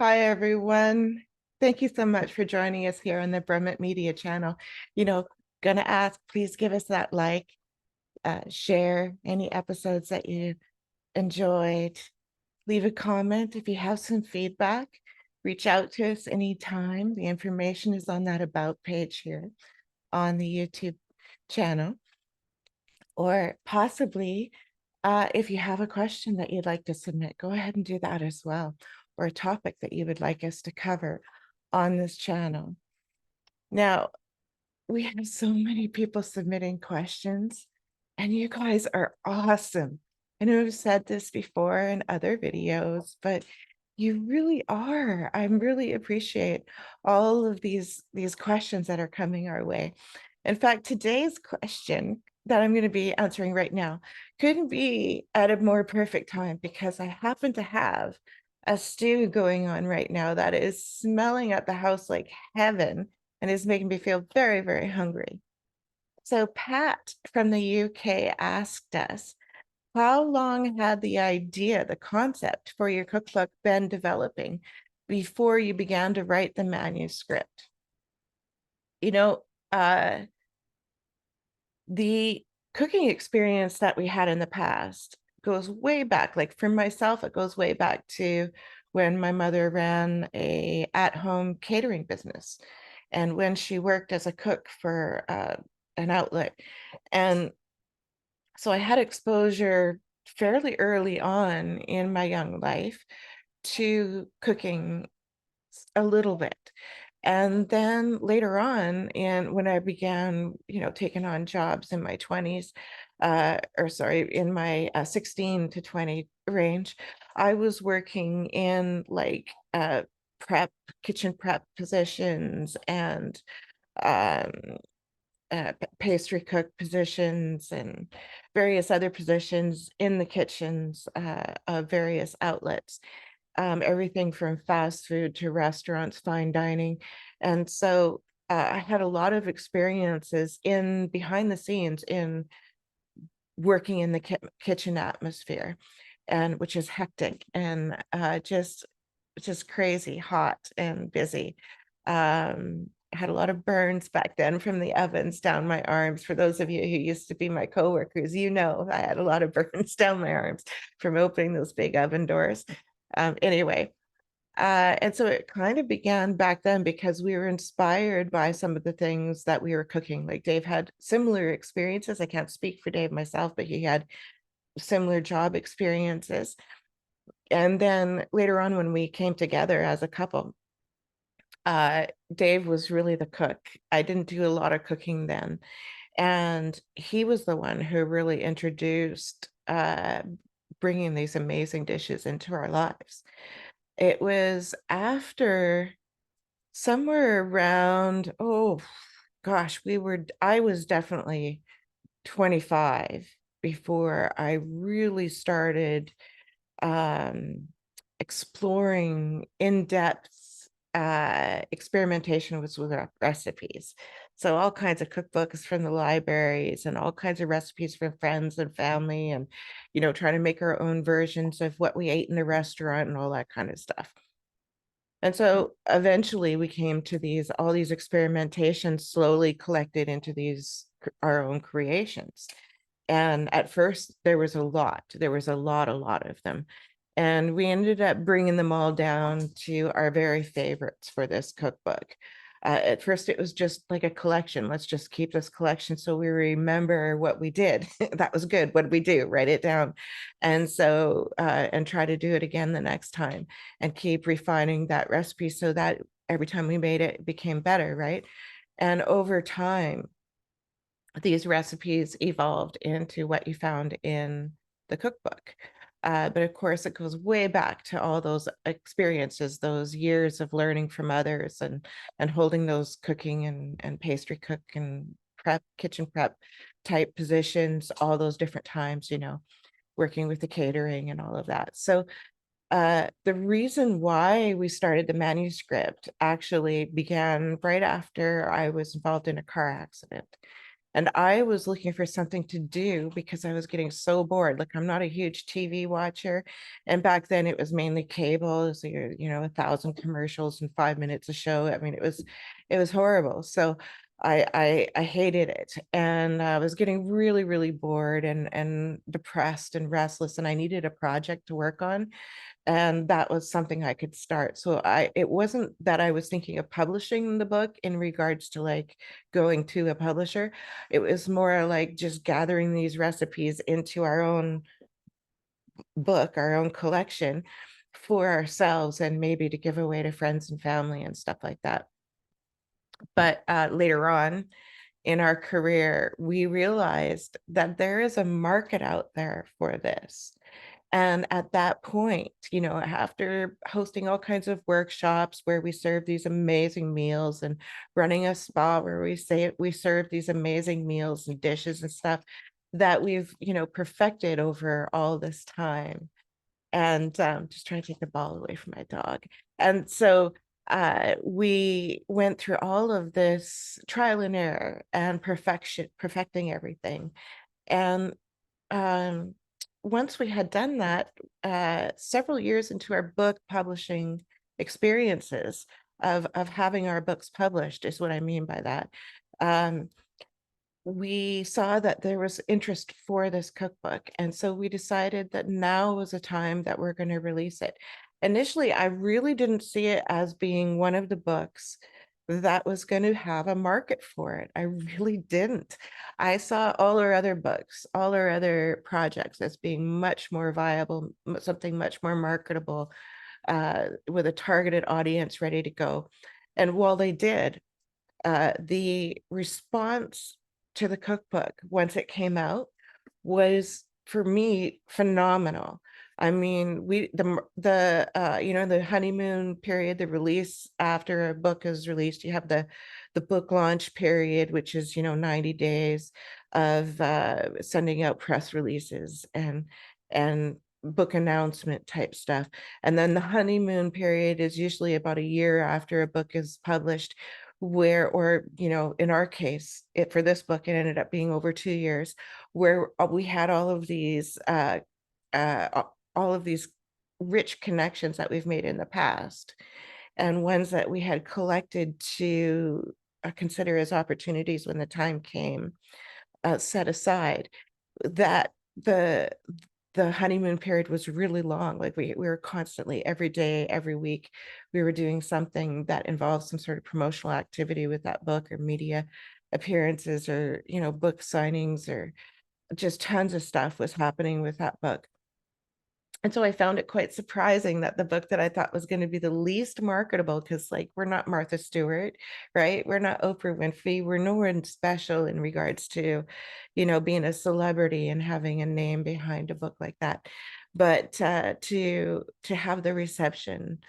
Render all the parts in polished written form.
Hi, everyone. Thank you so much for joining us here on the Brummet Media channel. You know, gonna ask, please give us that like, share any episodes that you enjoyed. Leave a comment if you have some feedback. Reach out to us anytime. The information is on that About page here on the YouTube channel. Or possibly, if you have a question that you'd like to submit, go ahead and do that as well, or a topic that you would like us to cover on this channel. Now, we have so many people submitting questions, and you guys are awesome. I know I've said this before in other videos, but you really are. I really appreciate all of these questions that are coming our way. In fact, today's question that I'm going to be answering right now couldn't be at a more perfect time because I happen to have a stew going on right now that is smelling at the house like heaven and is making me feel very, very hungry. So Pat from the UK asked us, how long had the idea, the concept for your cookbook been developing before you began to write the manuscript? You know, the cooking experience that we had in the past goes way back. Like for myself, it goes way back to when my mother ran a at-home catering business and when she worked as a cook for an outlet. And so I had exposure fairly early on in my young life to cooking a little bit. And then later on, and when I began, taking on jobs in my 20s, or sorry, in my 16 to 20 range, I was working in like prep, kitchen prep positions and um, pastry cook positions and various other positions in the kitchens of various outlets, everything from fast food to restaurants, fine dining. And so I had a lot of experiences in behind the scenes in working in the kitchen atmosphere, and which is hectic and just crazy hot and busy. I had a lot of burns back then from the ovens down my arms. For those of you who used to be my coworkers, I had a lot of burns down my arms from opening those big oven doors. Anyway, and so it kind of began back then because we were inspired by some of the things that we were cooking. Like Dave had similar experiences. I can't speak for Dave myself, but he had similar job experiences. And then later on, when we came together as a couple, Dave was really the cook. I didn't do a lot of cooking then. And he was the one who really introduced bringing these amazing dishes into our lives. It was after somewhere around, oh gosh, I was definitely 25 before I really started exploring in-depth experimentation with recipes. So all kinds of cookbooks from the libraries and all kinds of recipes from friends and family, and trying to make our own versions of what we ate in the restaurant and all that kind of stuff. And so eventually we came to all these experimentations slowly collected into our own creations. And at first there was a lot of them. And we ended up bringing them all down to our very favorites for this cookbook. At first it was just like a collection. Let's just keep this collection so we remember what we did. That was good. What did we do? Write it down. And so, and try to do it again the next time and keep refining that recipe so that every time we made it, it became better, right? And over time, these recipes evolved into what you found in the cookbook. But of course, it goes way back to all those experiences, those years of learning from others and holding those cooking and pastry cook and kitchen prep type positions, all those different times, working with the catering and all of that. So the reason why we started the manuscript actually began right after I was involved in a car accident. And I was looking for something to do because I was getting so bored. Like, I'm not a huge TV watcher. And back then it was mainly cable. So you're, 1,000 commercials and 5 minutes a show. I mean, it was horrible. So I hated it. And I was getting really, really bored and depressed and restless. And I needed a project to work on, and that was something I could start. So it wasn't that I was thinking of publishing the book in regards to like going to a publisher. It was more like just gathering these recipes into our own book, our own collection for ourselves, and maybe to give away to friends and family and stuff like that. But later on in our career, we realized that there is a market out there for this. And at that point, after hosting all kinds of workshops where we serve these amazing meals, and running a spa where we serve these amazing meals and dishes and stuff that we've, perfected over all this time. And just trying to take the ball away from my dog. And so we went through all of this trial and error and perfecting everything. And um, once we had done that, several years into our book publishing experiences of having our books published is what I mean by that. Um, we saw that there was interest for this cookbook. And so we decided that now was a time that we're going to release it. Initially, I really didn't see it as being one of the books that was going to have a market for it. I really didn't. I saw all our other books, all our other projects as being much more viable, something much more marketable, with a targeted audience ready to go. And while they did, the response to the cookbook once it came out was, for me, phenomenal. I mean, the honeymoon period, the release after a book is released, you have the book launch period, which is 90 days of sending out press releases and book announcement type stuff. And then the honeymoon period is usually about a year after a book is published, or in our case, for this book, it ended up being over 2 years, where we had uh, all of these rich connections that we've made in the past, and ones that we had collected to consider as opportunities when the time came, set aside. That the honeymoon period was really long. Like, we were constantly, every day, every week, we were doing something that involved some sort of promotional activity with that book, or media appearances, or book signings, or just tons of stuff was happening with that book. And so I found it quite surprising that the book that I thought was going to be the least marketable, because, like, we're not Martha Stewart, right? We're not Oprah Winfrey. We're nowhere special in regards to, being a celebrity and having a name behind a book like that. But to have the reception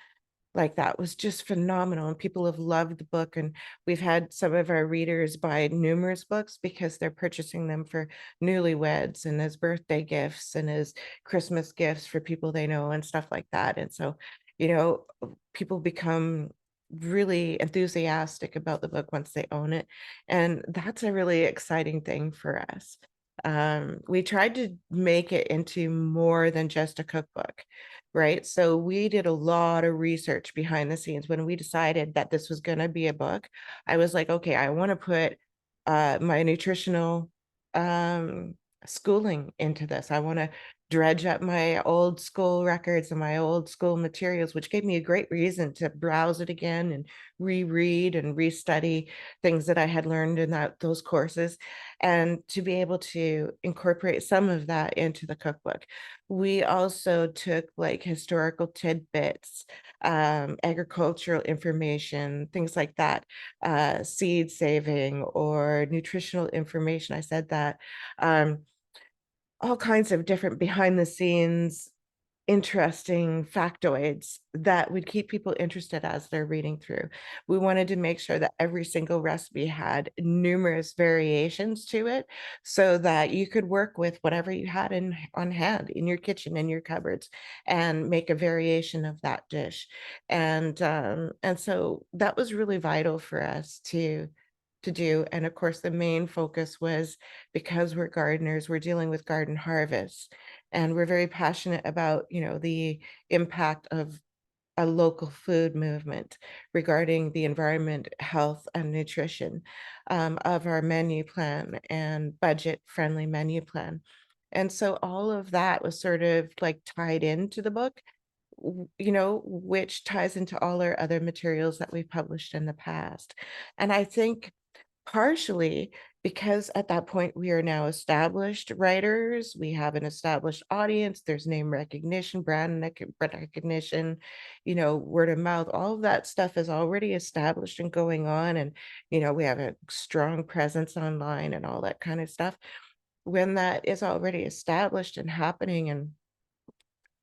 like that was just phenomenal, and people have loved the book. And we've had some of our readers buy numerous books because they're purchasing them for newlyweds and as birthday gifts and as Christmas gifts for people they know and stuff like that. And so, you know people become really enthusiastic about the book once they own it, and that's a really exciting thing for us. We tried to make it into more than just a cookbook, right? So we did a lot of research behind the scenes. When we decided that this was going to be a book, I was like, okay, I want to put my nutritional um, schooling into this. I want to dredge up my old school records and my old school materials, which gave me a great reason to browse it again and reread and restudy things that I had learned in those courses, and to be able to incorporate some of that into the cookbook. We also took like historical tidbits, agricultural information, things like that, seed saving or nutritional information. I said that. All kinds of different behind the scenes interesting factoids that would keep people interested as they're reading through. We wanted to make sure that every single recipe had numerous variations to it, so that you could work with whatever you had on hand in your kitchen, in your cupboards, and make a variation of that dish. And so that was really vital for us to do. And of course, the main focus was, because we're gardeners, we're dealing with garden harvests, and we're very passionate about, the impact of a local food movement regarding the environment, health, and nutrition, of our menu plan and budget-friendly menu plan. And so all of that was sort of like tied into the book, which ties into all our other materials that we've published in the past. And I think partially because at that point we are now established writers, we have an established audience, there's name recognition, brand recognition, word of mouth, all of that stuff is already established and going on. And, we have a strong presence online and all that kind of stuff. When that is already established and happening, and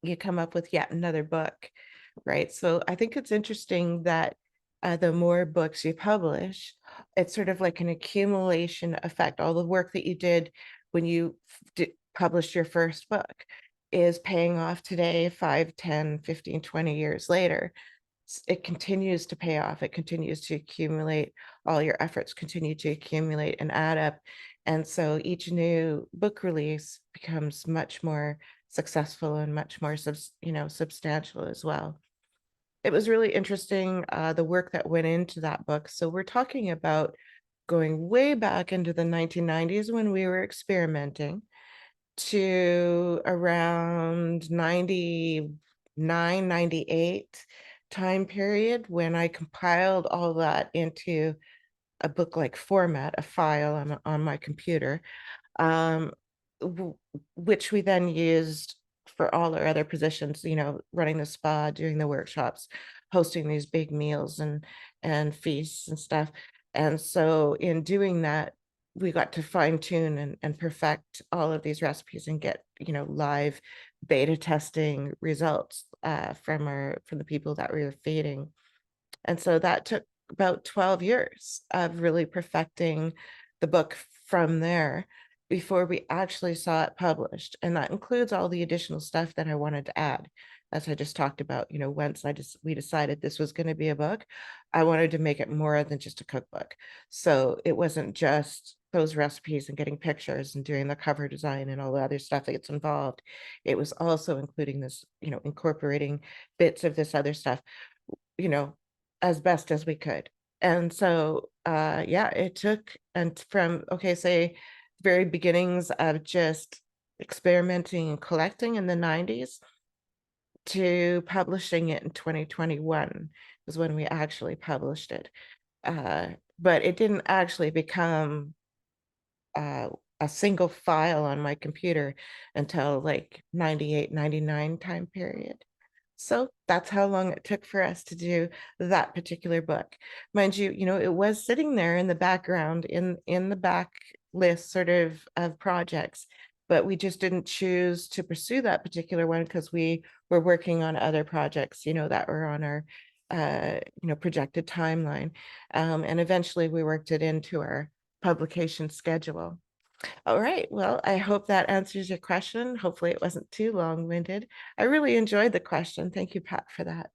you come up with yet another book, right? So I think it's interesting that the more books you publish, it's sort of like an accumulation effect. All the work that you did when you published your first book is paying off today, 5, 10, 15, 20 years later. It continues to pay off. It continues to accumulate. All your efforts continue to accumulate and add up. And so each new book release becomes much more successful and much more substantial as well. It was really interesting, the work that went into that book. So we're talking about going way back into the 1990s when we were experimenting, to around 99, 98 time period when I compiled all that into a book-like format, a file on my computer, um, which we then used for all our other positions, running the spa, doing the workshops, hosting these big meals and feasts and stuff. And so in doing that, we got to fine tune and perfect all of these recipes and get, live beta testing results from the people that we were feeding. And so that took about 12 years of really perfecting the book from there before we actually saw it published. And that includes all the additional stuff that I wanted to add. As I just talked about, once we decided this was going to be a book, I wanted to make it more than just a cookbook. So it wasn't just those recipes and getting pictures and doing the cover design and all the other stuff that gets involved. It was also including this, incorporating bits of this other stuff, you know, as best as we could. And so, yeah, it took, and from, okay, say, very beginnings of just experimenting and collecting in the 90s to publishing it in 2021 was when we actually published it. But it didn't actually become uh, a single file on my computer until like 98, 99 time period. So that's how long it took for us to do that particular book. Mind you, it was sitting there in the background, in the back list sort of projects, but we just didn't choose to pursue that particular one because we were working on other projects, that were on our projected timeline. And eventually we worked it into our publication schedule. All right. Well, I hope that answers your question. Hopefully it wasn't too long-winded. I really enjoyed the question. Thank you, Pat, for that.